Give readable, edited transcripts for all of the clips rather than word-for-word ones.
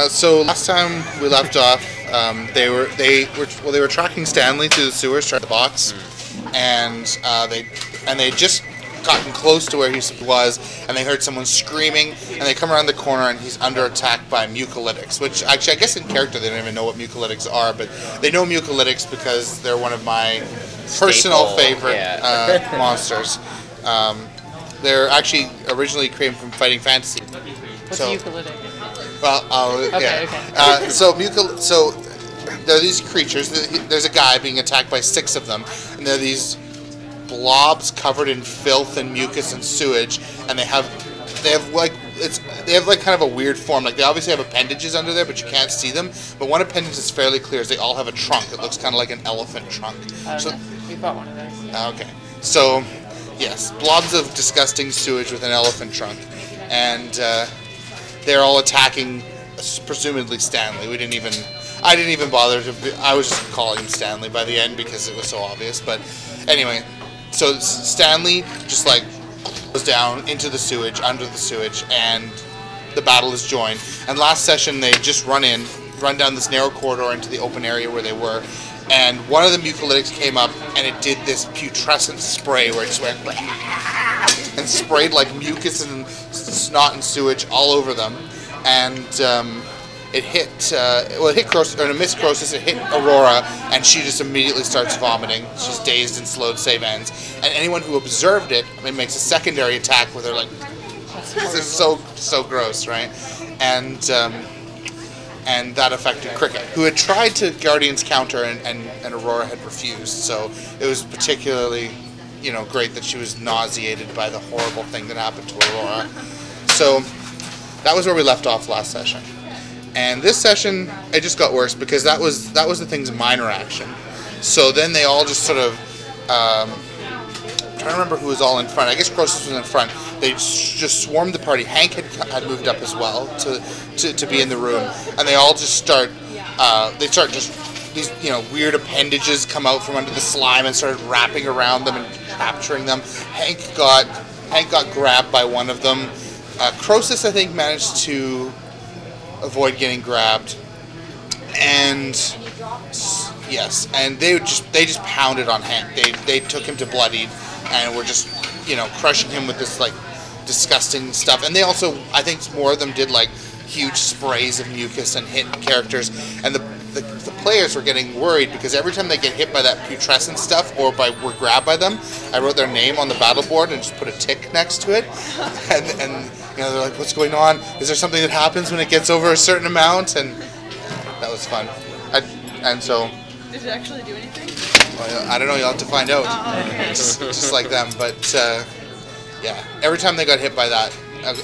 So last time we left off, they were tracking Stanley through the sewers, trying the box, and they just gotten close to where he was, and they heard someone screaming, and they come around the corner, and he's under attack by Mucalytics, which actually, I guess in character they don't even know what Mucalytics are, but they know Mucalytics because they're one of my personal favorite monsters. They're actually originally created from Fighting Fantasy. What's a Mucalytic? Well, okay. So there are these creatures. There's a guy being attacked by 6 of them, and there are these blobs covered in filth and mucus and sewage, and they have kind of a weird form. Like, they obviously have appendages under there, but you can't see them. But one appendage is fairly clear. Is they all have a trunk. It looks kind of like an elephant trunk. We bought one of those. Okay, so yes, blobs of disgusting sewage with an elephant trunk, and they're all attacking, presumably Stanley. I didn't even bother I was just calling him Stanley by the end because it was so obvious. But anyway, so Stanley just like goes down into the sewage, under the sewage, and the battle is joined. And last session they just run down this narrow corridor into the open area where they were. And one of the Mucalytics came up, and it did this putrescent spray where it just went and sprayed like mucus and snot and sewage all over them. And it hit Croesus, or it missed Croesus. It hit Aurora, and she just immediately starts vomiting. She's dazed and slowed save ends. And anyone who observed it, makes a secondary attack where they're like, "This is so gross, right?" And that affected Cricket, who had tried to Guardian's counter, and Aurora had refused. So it was particularly, great that she was nauseated by the horrible thing that happened to Aurora. So that was where we left off last session. And this session, it just got worse because that was the thing's minor action. So then they all just sort of, I'm trying to remember who was all in front. I guess Croesus was in front. They just swarmed the party. Hank had moved up as well to be in the room, and they all just start. These weird appendages come out from under the slime and started wrapping around them and capturing them. Hank got grabbed by one of them. Croesus, I think, managed to avoid getting grabbed, and yes, and they just pounded on Hank. They took him to bloodied, and were just crushing him with this like disgusting stuff. And they also, I think more of them did like huge sprays of mucus and hit characters, and the players were getting worried because every time they get hit by that putrescent stuff or were grabbed by them, I wrote their name on the battle board and just put a tick next to it, and they're like, "What's going on? Is there something that happens when it gets over a certain amount?" And that was fun. And so, did it actually do anything? Well, I don't know. You'll have to find out. Okay. Just like them, but yeah. Every time they got hit by that,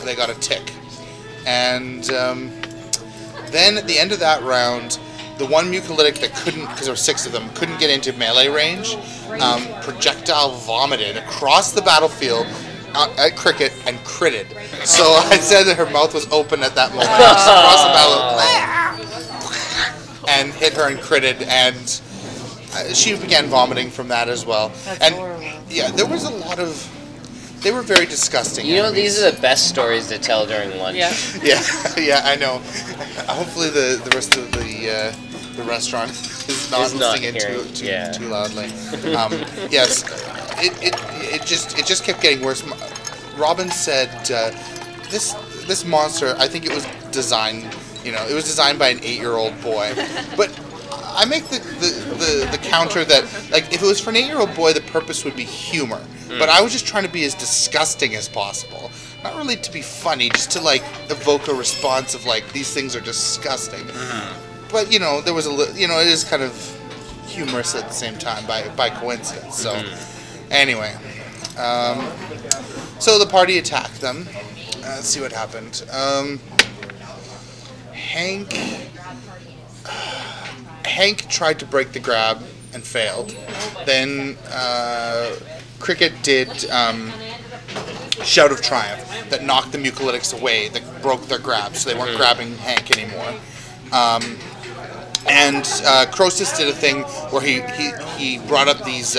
they got a tick. And then at the end of that round, the one Mucalytic that couldn't, because there were 6 of them, couldn't get into melee range, projectile vomited across the battlefield at Cricket and critted. So I said that her mouth was open at that moment. Just across the battle, and hit her and critted, and she began vomiting from that as well. That's horrible. Yeah, there was a lot of. They were very disgusting. These are the best stories to tell during lunch. Yeah. Yeah, I know. Hopefully the rest of the restaurant is not listening too loudly. Yes, it just kept getting worse. Robin said this monster, I think it was designed, it was designed by an 8-year-old boy, but I make the counter that, like, if it was for an 8-year-old boy, the purpose would be humor. But I was just trying to be as disgusting as possible. Not really to be funny, just to, like, evoke a response of, like, these things are disgusting. But, there was it is kind of humorous at the same time by coincidence. So, anyway. So the party attacked them. Let's see what happened. Hank tried to break the grab and failed. Then Cricket did Shout of Triumph that knocked the Mucalytics away, that broke their grab, so they weren't grabbing Hank anymore. And Croesus did a thing where he brought up these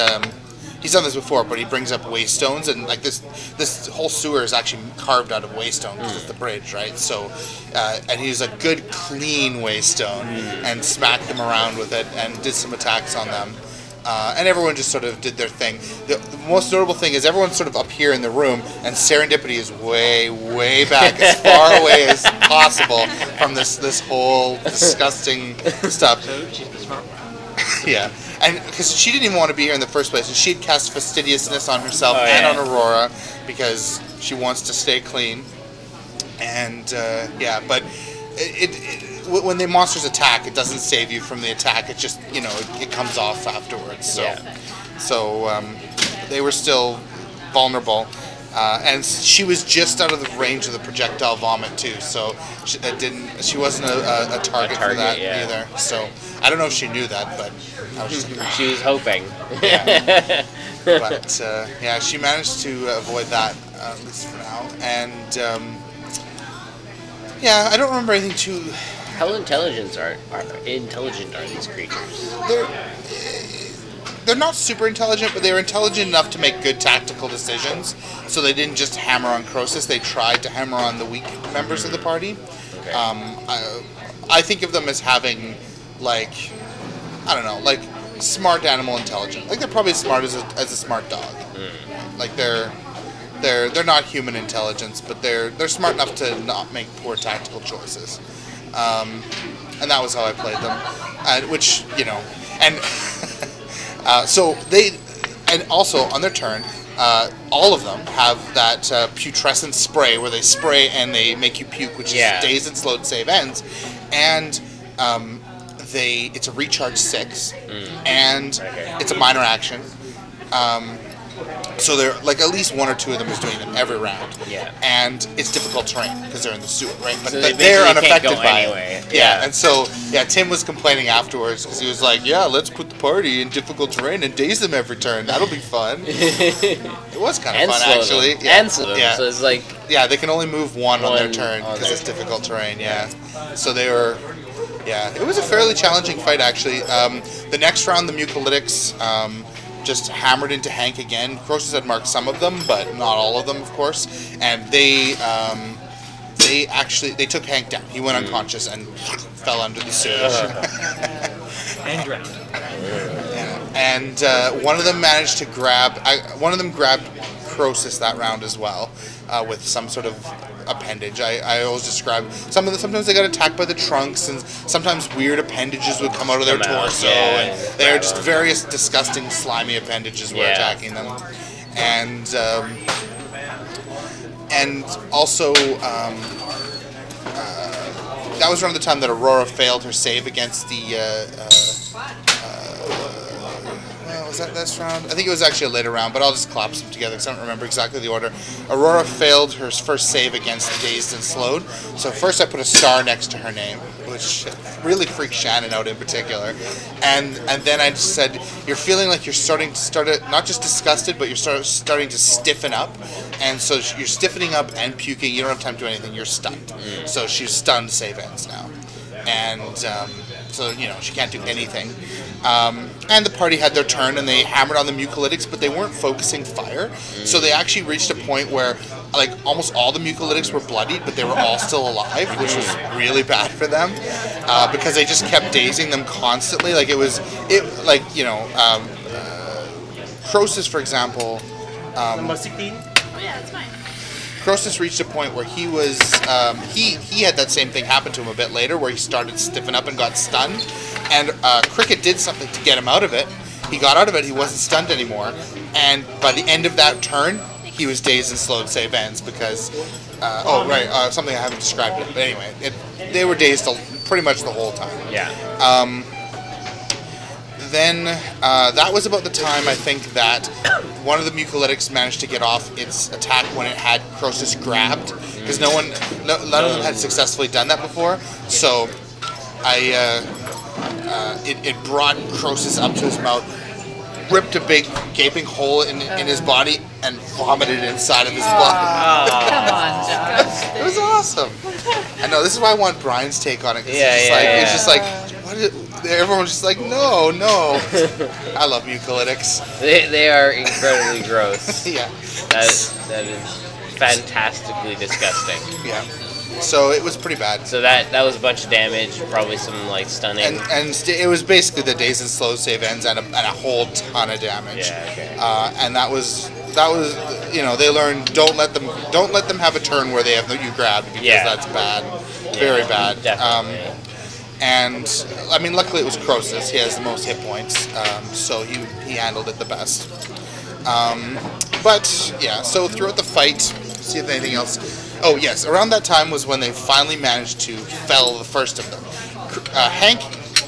he's done this before, but he brings up waystones, and like this whole sewer is actually carved out of waystone because it's the bridge, right? So, and he used a good clean waystone and smacked them around with it and did some attacks on them. And everyone just sort of did their thing. The most notable thing is everyone's sort of up here in the room, and Serendipity is way, way back, as far away as possible from this whole disgusting stuff. So she's the smart one. Yeah, and because she didn't even want to be here in the first place, and she'd cast Fastidiousness on herself and on Aurora because she wants to stay clean. And but when the monsters attack, it doesn't save you from the attack. It just it comes off afterwards. So they were still vulnerable. And she was just out of the range of the projectile vomit too, so she wasn't a target for that either. So I don't know if she knew that, but I was just she was hoping. Yeah. But she managed to avoid that at least for now. And I don't remember anything too. How intelligent are these creatures? They're not super intelligent, but they were intelligent enough to make good tactical decisions. So they didn't just hammer on Croesus; they tried to hammer on the weak members of the party. Okay. I think of them as having, like smart animal intelligence. Like they're probably as smart as a smart dog. Like they're not human intelligence, but they're smart enough to not make poor tactical choices. And that was how I played them, and. So they, and also on their turn, all of them have that putrescent spray where they spray and they make you puke, which is dazed and slowed save ends, and it's a recharge 6, and it's a minor action. So they're like at least one or two of them is doing them every round. Yeah. And it's difficult terrain because they're in the sewer, right? But so they're unaffected can't go by anyway. it. Yeah. And so Tim was complaining afterwards because he was like, "Yeah, let's put the party in difficult terrain and daze them every turn. That'll be fun." It was kind of fun actually. Yeah. And slow them. Yeah. So it's like they can only move one on their turn because it's difficult terrain. Yeah. So they were. Yeah, it was a fairly challenging fight actually. The next round, the Mucalytics. Just hammered into Hank again. Croesus had marked some of them, but not all of them, of course. And they took Hank down. He went unconscious and fell under the sewage. And drowned. And one of them managed to grab. One of them grabbed Croesus that round as well, with some sort of appendage. I always describe sometimes they got attacked by the trunks, and sometimes weird appendages would come out of their torso, and they're just various disgusting slimy appendages were attacking them. And also that was around the time that Aurora failed her save against the was that this round? I think it was actually a later round, but I'll just collapse them together because I don't remember exactly the order. Aurora failed her first save against Dazed and Slowed, so first I put a star next to her name, which really freaked Shannon out in particular. And then I just said, you're feeling like you're starting to not just disgusted, but you're starting to stiffen up, and so you're stiffening up and puking. You don't have time to do anything. You're stunned. So she's stunned save ends now, and so she can't do anything. And the party had their turn, and they hammered on the Mucalytics, but they weren't focusing fire. So they actually reached a point where, like, almost all the Mucalytics were bloodied, but they were all still alive, which was really bad for them, because they just kept dazing them constantly. Like Croesus, for example. Number 16. Oh yeah, that's fine. Croesus reached a point where he was he had that same thing happen to him a bit later, where he started to stiffen up and got stunned, and Cricket did something to get him out of it. He got out of it. He wasn't stunned anymore, and by the end of that turn, he was dazed and slowed save ends because something I haven't described it. But anyway, they were dazed pretty much the whole time. Yeah. Then that was about the time I think that one of the Mucalytics managed to get off its attack when it had Croesus grabbed, because none of them had successfully done that before. So it brought Croesus up to his mouth, ripped a big gaping hole in his body, and vomited inside of his blood. Come on, Josh. It was awesome. I know, this is why I want Brian's take on it. It's just like, what is, everyone was just like, no. I love Mucalytics. They are incredibly gross. Yeah. That is fantastically disgusting. Yeah. So it was pretty bad. So that was a bunch of damage, probably some like stunning. And it was basically the days and slow save ends and a whole ton of damage. Yeah. Okay. And that was they learned don't let them have a turn where they have you grabbed because that's bad, very bad. Definitely. And I mean, luckily it was Croesus. He has the most hit points, so he handled it the best. But yeah, so throughout the fight, see if anything else. Oh yes, around that time was when they finally managed to fell the first of them. Hank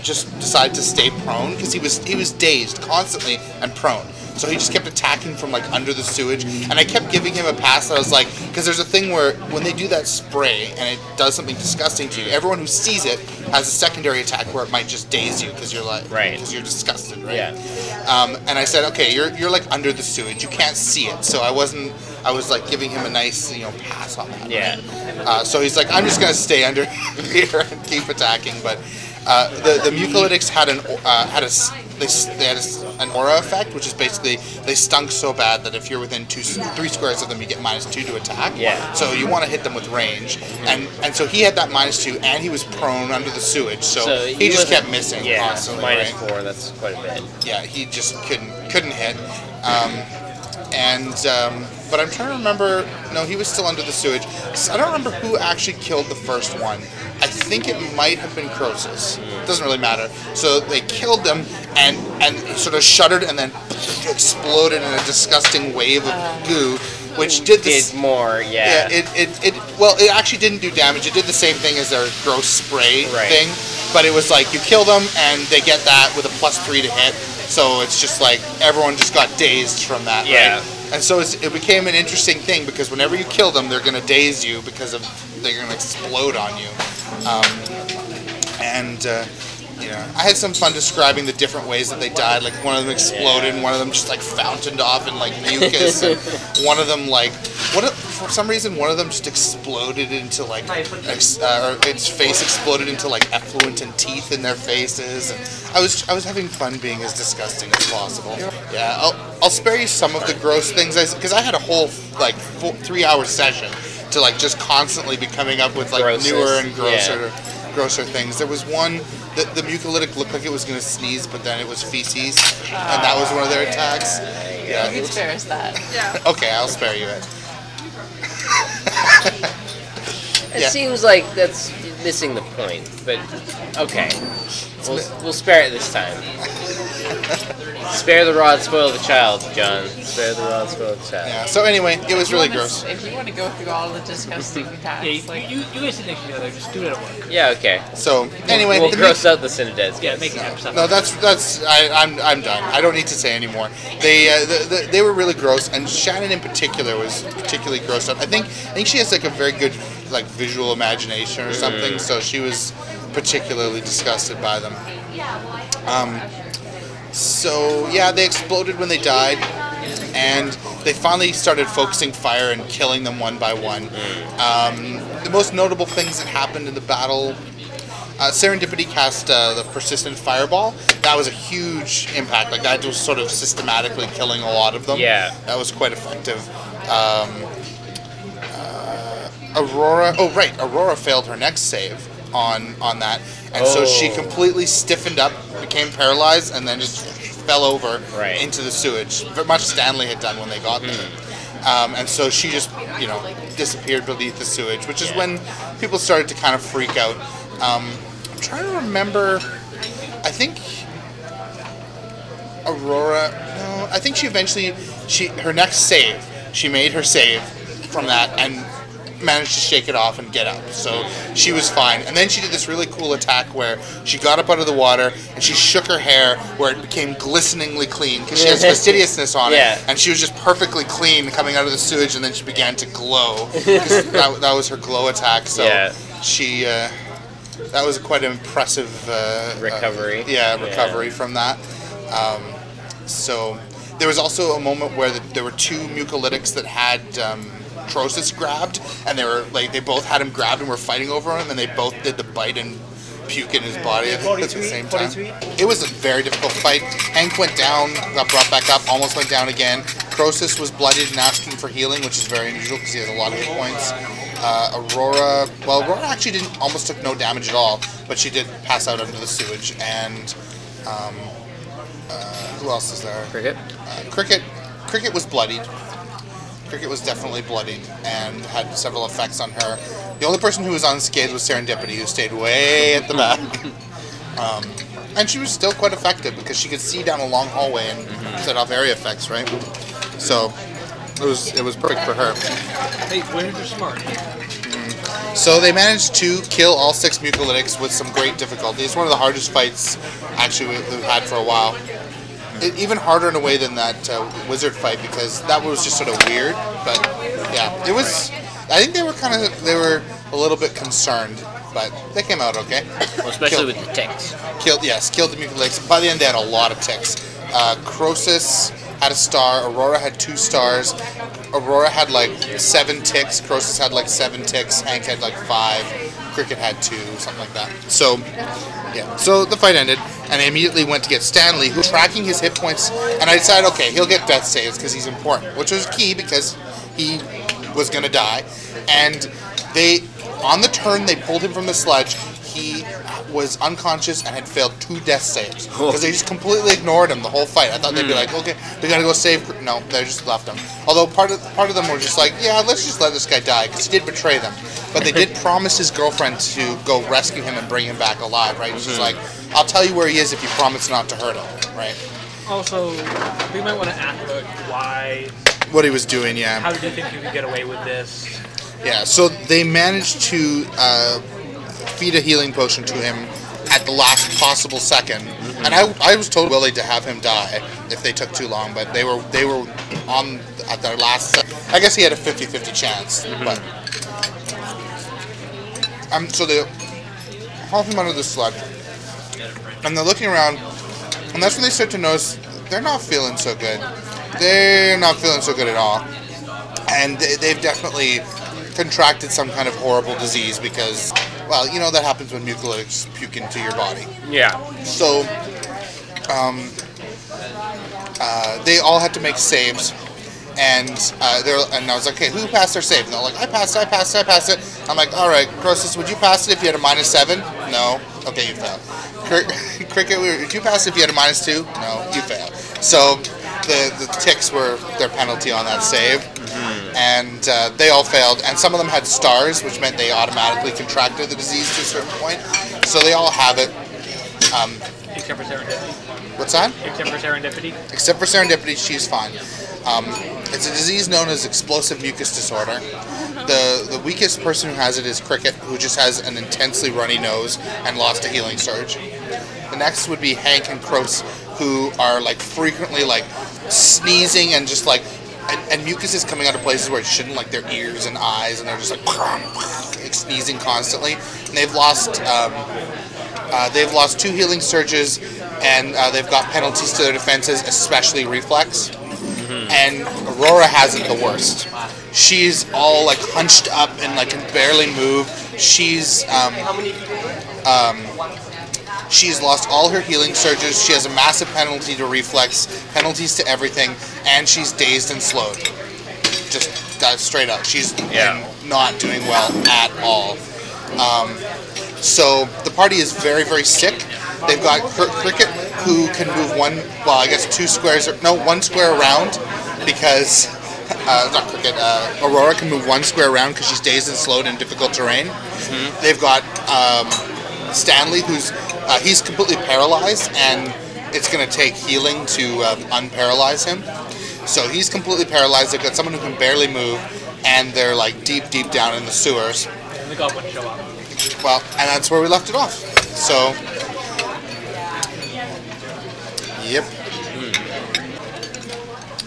just decided to stay prone because he was dazed constantly and prone. So he just kept attacking from like under the sewage, and I kept giving him a pass. I was like, because there's a thing where when they do that spray and it does something disgusting to you, everyone who sees it has a secondary attack where it might just daze you because you're like, because you're disgusted, right? Yeah. And I said, okay, you're like under the sewage, you can't see it. So I was like giving him a nice pass on that. Yeah. Right? So he's like, I'm just gonna stay under here and keep attacking, but. The Mucalytics had an aura effect, which is basically they stunk so bad that if you're within 3 squares of them, you get -2 to attack. Yeah. So you want to hit them with range, and so he had that -2, and he was prone under the sewage, so he just kept missing constantly. -4. That's quite a bit. Yeah, he just couldn't hit. But I'm trying to remember. No, he was still under the sewage. I don't remember who actually killed the first one. I think it might have been Croesus. It doesn't really matter. So they killed them and sort of shuddered and then exploded in a disgusting wave of goo, which did more. Yeah. It actually didn't do damage. It did the same thing as their gross spray thing, but it was like you kill them and they get that with a +3 to hit. So it's just like everyone just got dazed from that. Yeah. Right? And so it became an interesting thing because whenever you kill them, they're going to daze you because they're going to explode on you. I had some fun describing the different ways that they died. Like one of them exploded, and one of them just like fountained off in like mucus, and one of them for some reason one of them just exploded into like its face exploded into like effluent and teeth in their faces. And I was having fun being as disgusting as possible. Yeah, I'll spare you some of the gross things because I had a whole 3-hour session to like just constantly be coming up with like newer and grosser things. There was one that the Mucalytic looked like it was going to sneeze, but then it was feces, and that was one of their attacks. Yeah, you can spare us that. Yeah. Okay, I'll spare you it. It seems like that's missing the point, but okay, we'll spare it this time. Spare the rod, spoil the child, John. Spare the rod, spoil the child. Yeah. So anyway, it was really gross. If you want to go through all the disgusting attacks, you guys sit next to each other. Just do it at work. Yeah. Okay. So anyway, we'll gross out the Synodets. Yeah, make it stuff. No, I'm done. I don't need to say anymore. They were really gross, and Shannon in particular was particularly grossed out. I think she has like a very good like visual imagination or something, so she was particularly disgusted by them. So yeah, they exploded when they died, and they finally started focusing fire and killing them one by one. The most notable things that happened in the battle, Serendipity cast the persistent fireball. That was a huge impact. Like that was sort of systematically killing a lot of them. Yeah, that was quite effective. Aurora. Oh right, Aurora failed her next save on that, and so she completely stiffened up, became paralyzed, and then just fell over into the sewage, much Stanley had done when they got there. And so she just disappeared beneath the sewage, which is when people started to kind of freak out. I'm trying to remember. I think Aurora. No, I think she eventually her next save. She made her save from that and managed to shake it off and get up, so she was fine. And then she did this really cool attack where she got up out of the water and she shook her hair where it became glisteningly clean because she has fastidiousness on it, and she was just perfectly clean coming out of the sewage, and then she began to glow. that was her glow attack. So she that was quite an impressive recovery. Recovery from that. So there was also a moment where there were 2 Mucalytics that had Croesus grabbed, and they both had him grabbed and were fighting over him, and they both did the bite and puke in his body at the same time. 43? It was a very difficult fight. Hank went down, got brought back up, almost went down again. Croesus was bloodied and asking for healing, which is very unusual because he has a lot of hit points. Aurora actually almost took no damage at all, but she did pass out under the sewage. And who else is there? Cricket was bloodied. Cricket was definitely bloodied and had several effects on her. The only person who was unscathed was Serendipity, who stayed way at the back. And she was still quite effective because she could see down a long hallway and set off area effects, right? So it was perfect for her. Hey, where's your smart? So they managed to kill all 6 Mucalytics with some great difficulty. It's one of the hardest fights actually we've had for a while. Even harder in a way than that wizard fight because that was just sort of weird. But yeah, it was. I think they were a little bit concerned, but they came out okay. Well, especially with the ticks. Killed the Mucalytics. By the end, they had a lot of ticks. Croesus had a star. Aurora had 2 stars. Aurora had like 7 ticks. Croesus had like 7 ticks. Hank had like 5. Cricket had 2, something like that. So, yeah. So the fight ended, and I immediately went to get Stanley, who was tracking his hit points, and I decided, okay, he'll get death saves because he's important, which was key because he was going to die. And on the turn, they pulled him from the sledge. He was unconscious and had failed 2 death saves because they just completely ignored him the whole fight. I thought they'd be like, okay, we gotta go save. No, they just left him. Although part of them were just like, yeah, let's just let this guy die because he did betray them. But they did promise his girlfriend to go rescue him and bring him back alive, right? She's like, I'll tell you where he is if you promise not to hurt him, right? Also, we might want to ask about what he was doing, yeah. How did you think you could get away with this? Yeah, so they managed to feed a healing potion to him at the last possible second, and I was totally willing to have him die if they took too long, but they were on at their last. I guess he had a 50-50 chance, but so they haul him under the sled, and they're looking around, and that's when they start to notice they're not feeling so good. They're not feeling so good at all, and they've definitely contracted some kind of horrible disease because, well, you know that happens when Mucalytics puke into your body. Yeah. So, they all had to make saves, and I was like, okay, who passed their save? And they're like, I passed it. I'm like, all right, Croesus, would you pass it if you had a -7? No. Okay, you failed. Cricket, would you pass it if you had a -2? No, you failed. So the ticks were their penalty on that save. And they all failed, and some of them had stars, which meant they automatically contracted the disease to a certain point. So they all have it. Except for Serendipity. What's that? Except for Serendipity. Except for Serendipity, she's fine. It's a disease known as explosive mucus disorder. The weakest person who has it is Cricket, who just has an intensely runny nose and lost a healing surge. The next would be Hank and Croesus, who are like frequently like sneezing and just like. And mucus is coming out of places where it shouldn't, like their ears and eyes, and they're just like sneezing constantly. And they've lost 2 healing surges, and they've got penalties to their defenses, especially reflex. And Aurora has it the worst. She's all like hunched up and like can barely move. She's lost all her healing surges. She has a massive penalty to reflex, penalties to everything, and she's dazed and slowed. Just straight up. She's not doing well at all. So the party is very, very sick. They've got Cricket, who can move 2 squares, 1 square around, because not Cricket. Aurora can move 1 square around because she's dazed and slowed in difficult terrain. They've got Stanley, who's he's completely paralyzed, and it's going to take healing to unparalyze him. So he's completely paralyzed. They've got someone who can barely move, and they're like deep, deep down in the sewers. And the goblin show up. Well, and that's where we left it off. So, yep.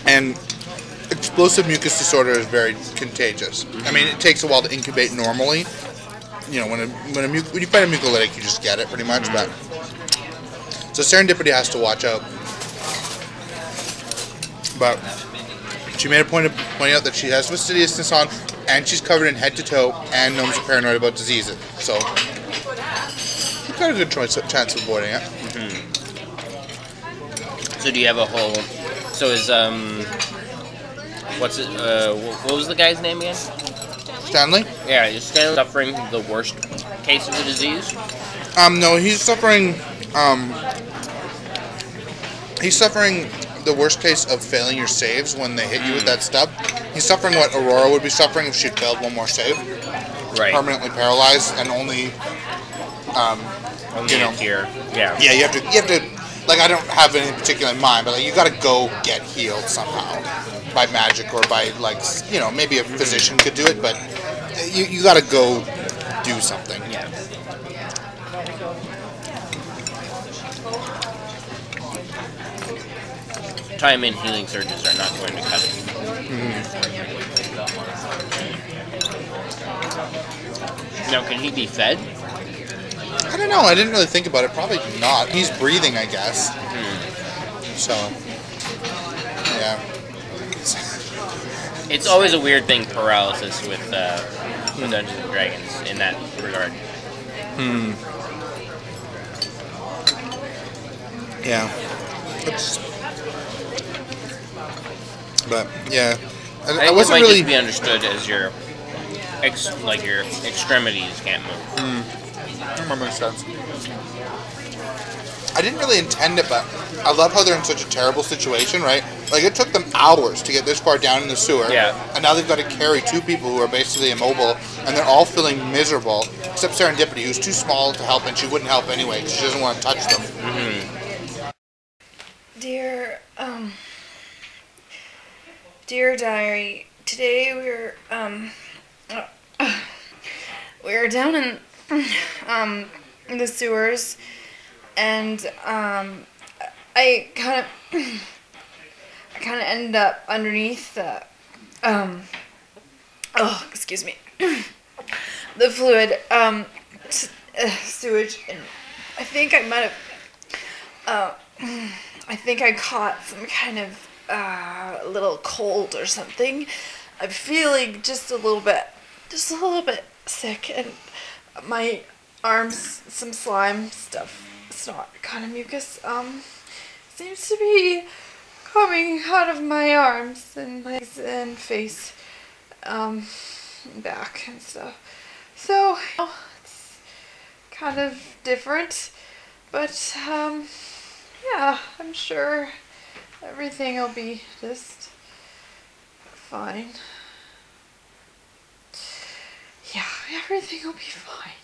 And explosive mucus disorder is very contagious. I mean, it takes a while to incubate normally. You know, when you find a mucolytic, you just get it pretty much. But so Serendipity has to watch out. But she made a point of pointing out that she has fastidiousness on, and she's covered in head to toe, and gnomes are paranoid about diseases. So got a good chance of avoiding it. So do you have a whole? So is what's it? What was the guy's name again? Stanley? Yeah, is Stanley suffering the worst case of the disease? No, he's suffering. He's suffering the worst case of failing your saves when they hit you with that stub. He's suffering what Aurora would be suffering if she'd failed one more save. Right. Permanently paralyzed and only. Only you know. here. Yeah. Yeah, you have to. Like, I don't have any particular in mind, but like, you got to go get healed somehow by magic or by maybe a physician could do it, but you got to go do something. Yeah. Time and healing surges are not going to cut it. Now, can he be fed? I don't know. I didn't really think about it. Probably not. He's breathing, I guess. So, yeah. It's always a weird thing, paralysis with Dungeons and Dragons in that regard. Yeah. But yeah, I wasn't it might really. just be understood as your your extremities can't move. That makes sense. I didn't really intend it, but I love how they're in such a terrible situation, right? Like, it took them hours to get this far down in the sewer. Yeah. And now they've got to carry two people who are basically immobile, and they're all feeling miserable, except Serendipity, who's too small to help, and she wouldn't help anyway, because she doesn't want to touch them. Dear Diary, today we're down in the sewers, and I kind of ended up underneath the excuse me, the fluid sewage, and I think I might have I think I caught some kind of little cold or something. I'm feeling just a little bit sick, and my arms, some slime stuff, snot, kind of mucus, seems to be coming out of my arms and legs and face, and back and stuff. So, it's kind of different, but, yeah, I'm sure everything will be just fine. Yeah, everything will be fine.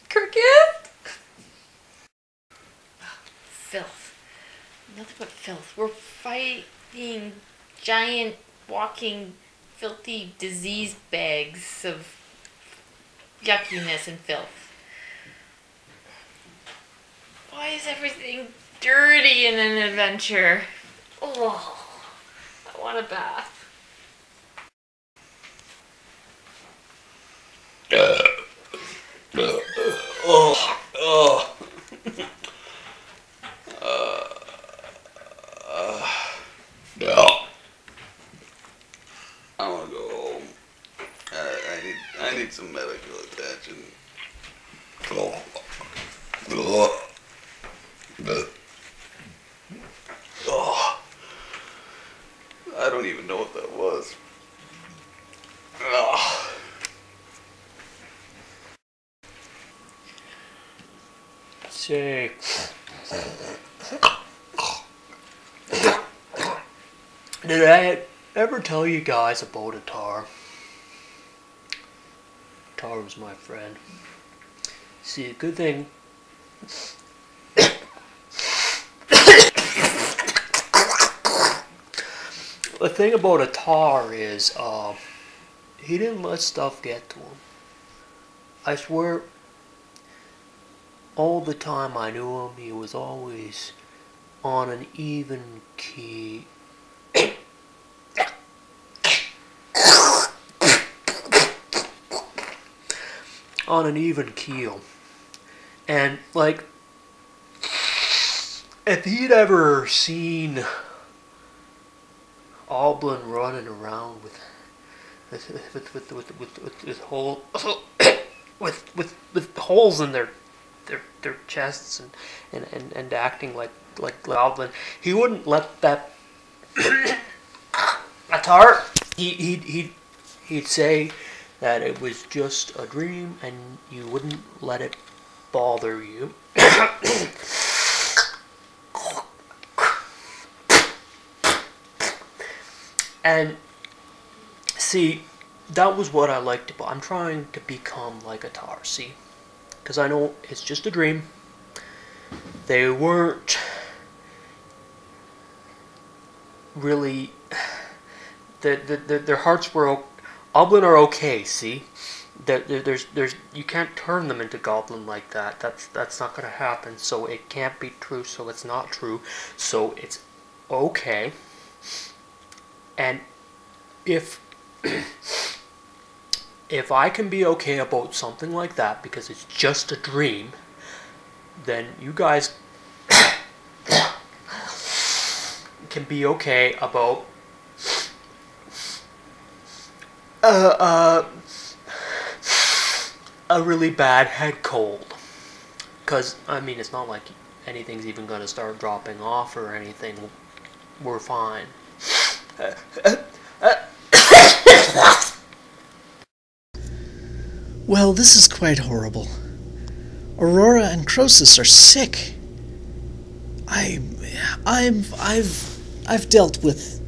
Cricket? Filth. Nothing but filth. We're fighting giant walking filthy disease bags of yuckiness and filth. Why is everything dirty in an adventure? Oh, I want a bath. I want to go home. I need some medical attention. I don't even know what that was. Say, did I ever tell you guys about a tar? Tar was my friend. See, a good thing. The thing about a tar is, he didn't let stuff get to him. I swear, all the time I knew him, he was always on an even key. On an even keel. And, like, if he'd ever seen Oblin running around with holes in their their chests and acting like goblin. He wouldn't let that Atar. He'd say that it was just a dream and you wouldn't let it bother you. And see, that was what I liked about. I'm trying to become like Atar, see? Because I know it's just a dream. They weren't really... Their hearts were... Goblin are okay, see? There's you can't turn them into goblin like that. That's not going to happen. So it can't be true, so it's not true. So it's okay. And if I can be okay about something like that because it's just a dream, then you guys can be okay about a really bad head cold. Because, I mean, it's not like anything's even going to start dropping off or anything. We're fine. Well, this is quite horrible. Aurora and Croesus are sick. I've dealt with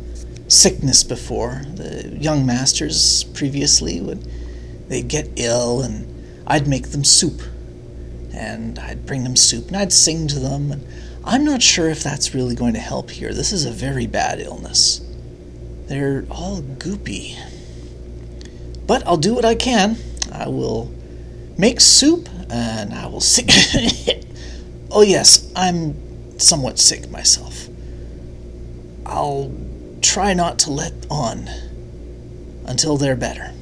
sickness before. The young masters previously they'd get ill and I'd make them soup. And I'd bring them soup and I'd sing to them, and I'm not sure if that's really going to help here. This is a very bad illness. They're all goopy. But I'll do what I can. I will make soup and I will sing. Oh yes, I'm somewhat sick myself. I'll try not to let on until they're better.